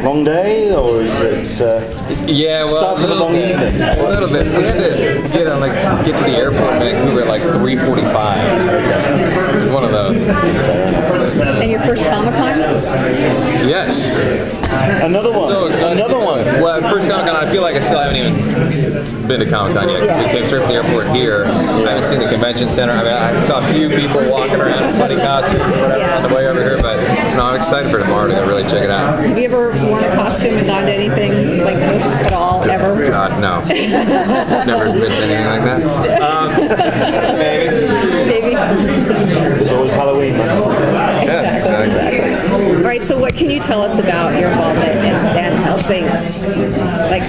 Long day, or is it started a long evening? A little bit. We had to get to the airport in Vancouver at like 3:45. It was one of those. And your first Comic-Con? Yes. Another one. So excited. Another one. Well, first Comic-Con, I feel like I still haven't even been to Comic-Con yet. Yeah. We came straight from the airport here. I haven't seen the convention center. I mean, I saw a few people walking around in funny costumes or whatever on the way over here, but no, I'm excited for tomorrow to really check it out. Have you ever worn a costume and gone to anything like this at all, ever? God, no. Never been to anything like that. Maybe. It's always Halloween, man. Exactly. All right, so what can you tell us about your involvement in Helsing? Like,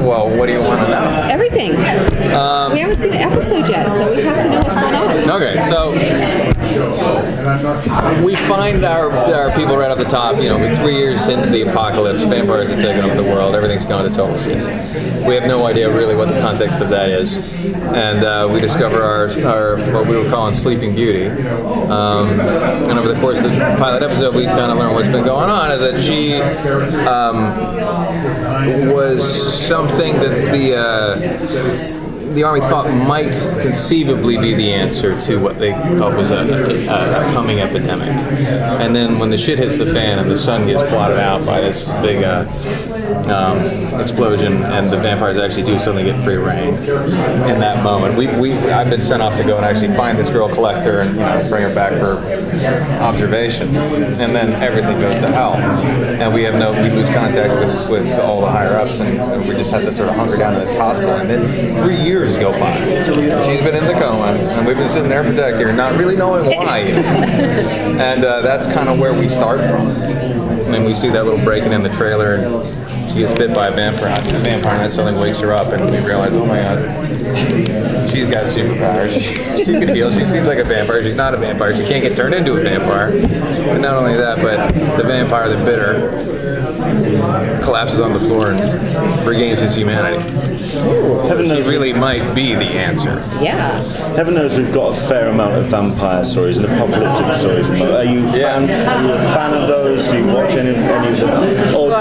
well, what do you want to know? everything. We haven't seen an episode yet, so we have to know what's going on. Okay, so we find our people right off the top. You know, we're 3 years into the apocalypse, vampires have taken over the world, everything's gone to total shit. We have no idea really what the context of that is, and we discover our what we were calling Sleeping Beauty. And over the course of the pilot episode, we kind of learn what's been going on. Is that she was something that the Army thought might conceivably be the answer to what they thought was a coming epidemic. And then when the shit hits the fan and the sun gets blotted out by this big explosion and the vampires actually do suddenly get free reign, in that moment, I've been sent off to go and actually find this girl, collect her, and bring her back for observation. And then everything goes to hell. And we lose contact with all the higher ups, and we just have to sort of hunker down in this hospital. And then 3 years go by. She's been in the coma, and we've been sitting there protecting her, not really knowing why. And that's kind of where we start from. And then we see that little break-in in the trailer, and she gets bit by a vampire, and that suddenly wakes her up, and we realize, oh my god, she's got superpowers. She can heal. She seems like a vampire. She's not a vampire. She can't get turned into a vampire. And not only that, but the vampire that bit her collapses on the floor and regains his humanity. So she really might be the answer. Yeah. Heaven knows we've got a fair amount of vampire stories and apocalyptic stories. Are you a fan of those? Do you watch any of them? Or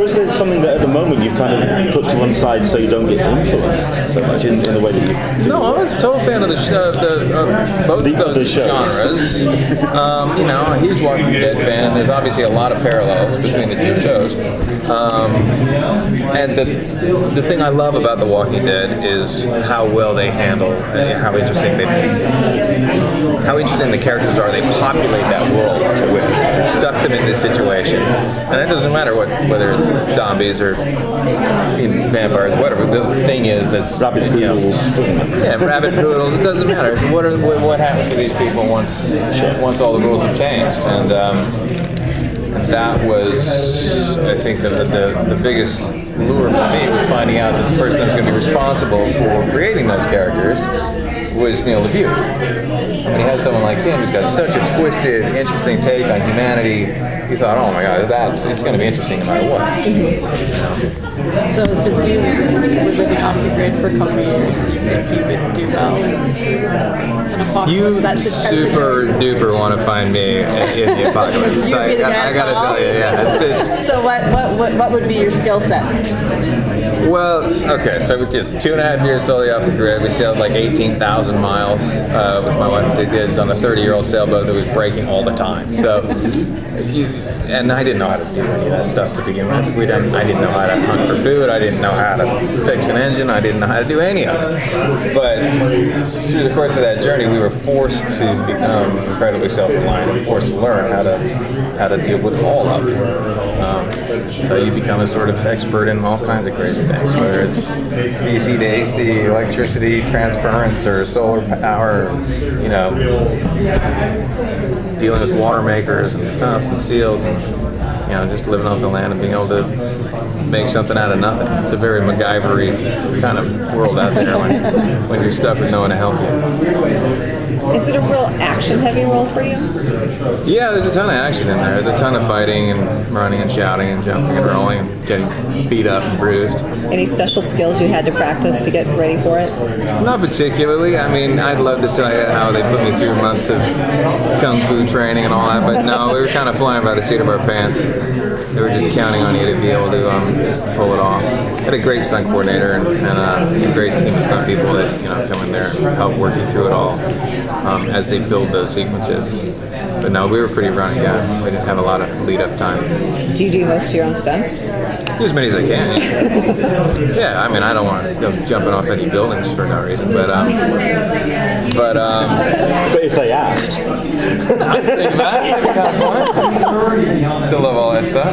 is there something that at the moment you've kind of put to one side so you don't get influenced so much in the way that you... No, I'm a total fan of both of those genres. A huge Walking Dead fan. There's obviously a lot of parallels between the two shows. And the thing I love about The Walking Dead is how well they handle, how interesting the characters are. They populate that world with, stuck them in this situation, and it doesn't matter whether it's zombies or vampires, whatever. The thing is that's rabid poodles. Rabid poodles. It doesn't matter. So what happens to these people once all the rules have changed? And that was, I think, the biggest lure for me was finding out that the person that was going to be responsible for creating those characters was Neil LaBute. When he had someone like him who's got such a twisted, interesting take on humanity, he thought, oh my god, it's going to be interesting no matter what. So since you were living off the grid for a couple of years, you think you could do well in apocalypse? You super duper want to find me in the apocalypse. I gotta tell you, So what would be your skill set? Well, okay, so it's 2.5 years totally off the grid. We sailed like 18,000 miles with my wife and two kids on a 30-year-old sailboat that was breaking all the time. So, and I didn't know how to do any of that stuff to begin with. I didn't know how to hunt for food. I didn't know how to fix an engine. I didn't know how to do any of it. But through the course of that journey, we were forced to become incredibly self-reliant and forced to learn how to deal with all of it. So you become a sort of expert in all kinds of crazy things, whether it's DC to AC, electricity, transference, or solar power, dealing with water makers and pumps and seals, and just living off the land and being able to make something out of nothing. It's a very MacGyver-y kind of world out there when you're stuck with no one to help you. Is it a real action-heavy role for you? Yeah, there's a ton of action in there. There's a ton of fighting and running and shouting and jumping and rolling and getting beat up and bruised. Any special skills you had to practice to get ready for it? Not particularly. I mean, I'd love to tell you how they put me through months of kung fu training and all that, but no, we were kind of flying by the seat of our pants. They were just counting on you to be able to pull it off. Had a great stunt coordinator and a great team of stunt people that come in there and help work you through it all as they build those sequences. But no, we were pretty running down. We didn't have a lot of lead-up time. Do you do most of your own stunts? Do as many as I can. Yeah, I mean, I don't want to go jumping off any buildings for no reason, but if they asked. I think about it. It'd be kind of fun. Still love all that stuff.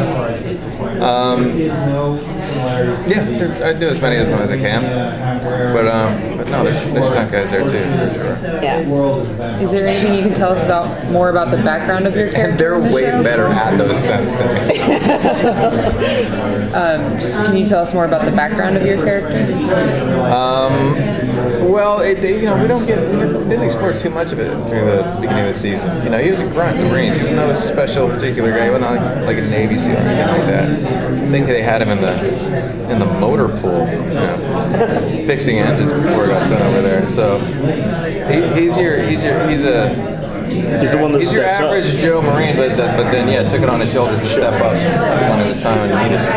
Yeah, I do as many as I can. But no, there's stunt guys there too, for sure. Yeah. Is there anything you can tell us more about the background of your character? And they're way better at those stunts than me. Can you tell us more about the background of your character? Well, we didn't explore too much of it during the beginning of the season. He was a grunt in the Marines. He was no special particular guy. He wasn't like a Navy SEAL or anything like that. I think they had him in the motor pool, fixing engines before he got sent over there. So he's the one that he's your average Joe Marine, but then took it on his shoulders to step up when it was time and needed it.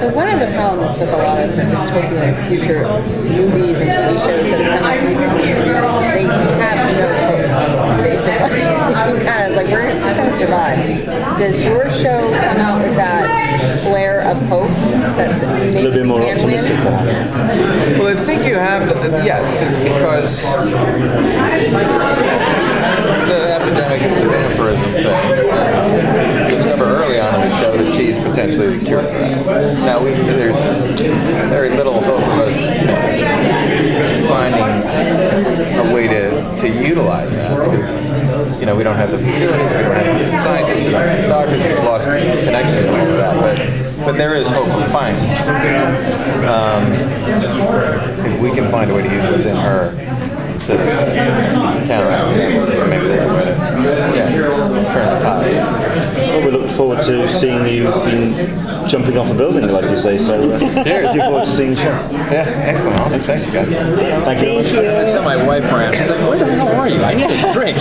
So one of the problems with a lot of the dystopian future movies and TV shows that have come out recently is that they have no hope, basically. You kind of like, we're just going to survive. Does your show come out with that flare of hope that you maybe a little bit more can optimistic win? Well, I think you have, yes, because the epidemic is the vampirism thing. Discover early on in the show that she's potentially the cure for that. Now, there's very little hope of us finding a way to utilize that because, we don't have the facilities, we don't have the scientists, we don't have the doctors, we've lost connections and all of that. But there is hope of finding if we can find a way to use what's in her to counteract it, maybe there's a way to turn the tide. Well, we look forward to seeing you jumping off a building, like you say. So, looking forward to seeing you. Yeah, excellent. Awesome. Thanks, you guys. Thank you. I tell my wife where I am. She's like, "Where the hell are you? I need a drink."